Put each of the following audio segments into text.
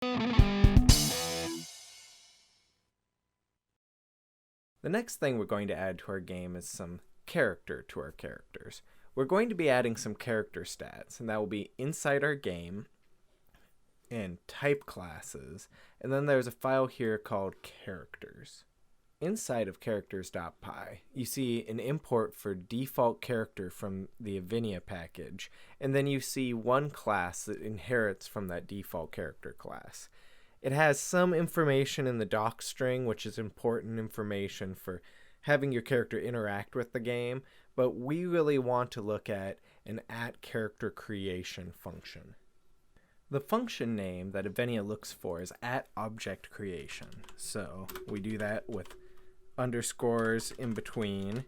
The next thing we're going to add to our game is some character to our characters. We're going to be adding some character stats, and that will be inside our game and type classes, and then there's a file here called characters. Inside of characters.py, you see an import for default character from the evennia package, and then you see one class that inherits from that default character class. It has some information in the doc string, which is important information for having your character interact with the game, but we really want to look at an @character creation function. The function name that evennia looks for is @object creation, so we do that with underscores in between.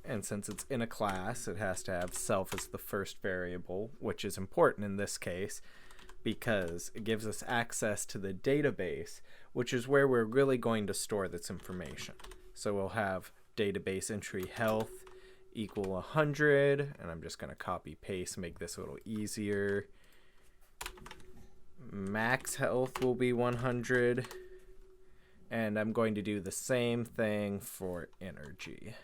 And since it's in a class, it has to have self as the first variable, which is important in this case because it gives us access to the database, which is where we're really going to store this information. So we'll have database entry health equal 100, and I'm just going to copy paste, make this a little easier. Max health will be 100, and I'm going to do the same thing for energy.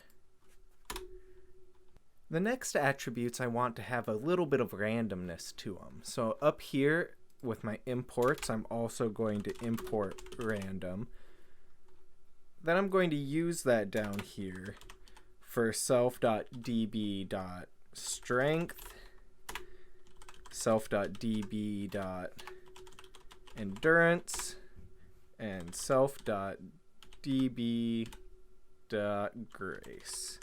The next attributes I want to have a little bit of randomness to them. So up here with my imports, I'm also going to import random. Then I'm going to use that down here for self.db.strength, self.db.endurance, and self.db.grace.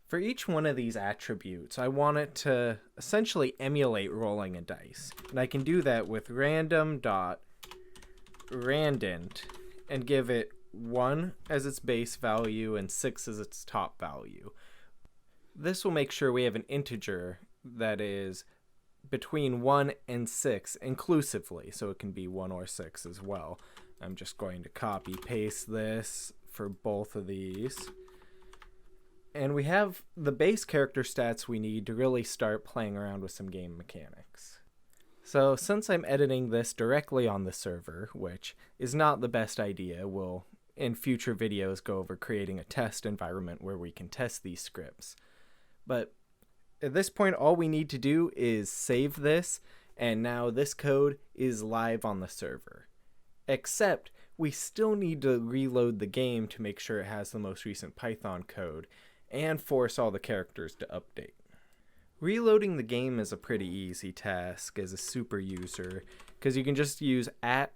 For each one of these attributes, I want it to essentially emulate rolling a dice. And I can do that with random.randint and give it 1 as its base value and 6 as its top value. This will make sure we have an integer that is between 1 and 6 inclusively, so it can be 1 or 6 as well. I'm just going to copy paste this for both of these. And we have the base character stats we need to really start playing around with some game mechanics. So since I'm editing this directly on the server, which is not the best idea, we'll in future videos go over creating a test environment where we can test these scripts. But at this point, all we need to do is save this, and now this code is live on the server. Except we still need to reload the game to make sure it has the most recent Python code and force all the characters to update. Reloading the game is a pretty easy task as a super user, because you can just use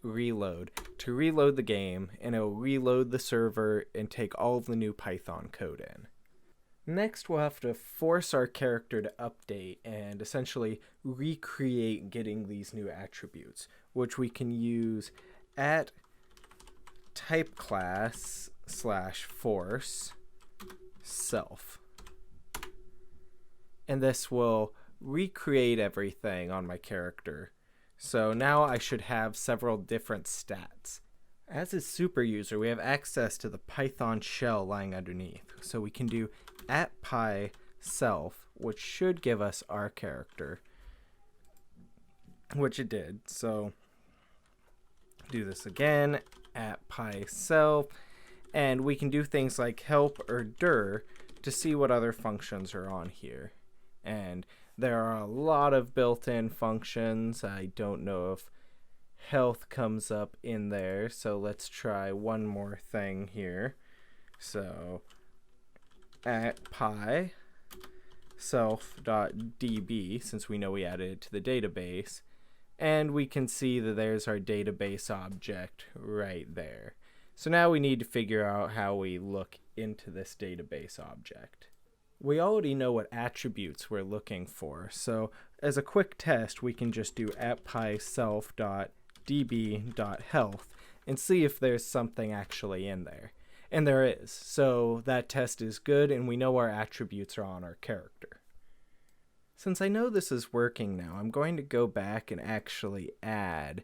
@reload to reload the game, and it'll reload the server and take all of the new Python code in. Next, we'll have to force our character to update and essentially recreate getting these new attributes, which we can use @typeclass/force self. And this will recreate everything on my character. So now I should have several different stats. As a super user, we have access to the Python shell lying underneath. So we can do @py self, which should give us our character, which it did. So do this again, @py self, and we can do things like help or dir to see what other functions are on here. And there are a lot of built-in functions. I don't know if health comes up in there, so let's try one more thing here. So @py self.db, since we know we added it to the database, and we can see that there's our database object right there. So now we need to figure out how we look into this database object. We already know what attributes we're looking for, so as a quick test, we can just do @py self.db.health and see if there's something actually in there. And there is, so that test is good, and we know our attributes are on our character. Since I know this is working now, I'm going to go back and actually add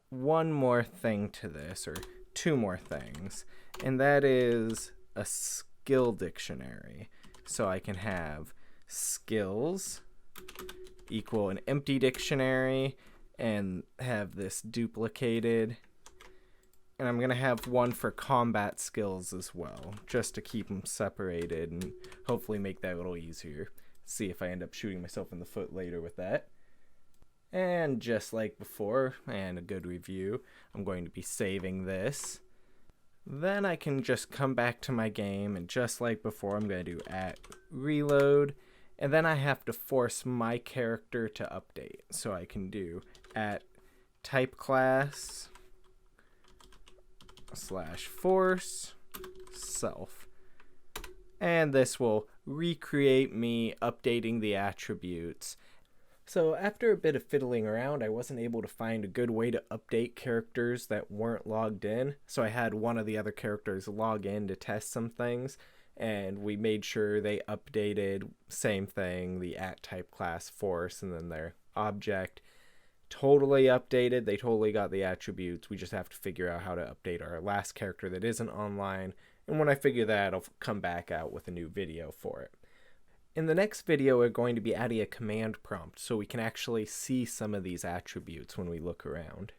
one more thing to this, or 2 more things, and that is a skill dictionary. So I can have skills equal an empty dictionary and have this duplicated. And I'm going to have one for combat skills as well, just to keep them separated and hopefully make that a little easier. See if I end up shooting myself in the foot later with that. And just like before, and a good review, I'm going to be saving this. Then I can just come back to my game, and just like before, I'm going to do @reload. And then I have to force my character to update. So I can do @typeclass /force self. And this will recreate me updating the attributes. So after a bit of fiddling around, I wasn't able to find a good way to update characters that weren't logged in. So I had one of the other characters log in to test some things, and we made sure they updated, same thing, the @typeclass force, and then their object. Totally updated. They totally got the attributes. We just have to figure out how to update our last character that isn't online. And when I figure that, I'll come back out with a new video for it. In the next video, we're going to be adding a command prompt so we can actually see some of these attributes when we look around.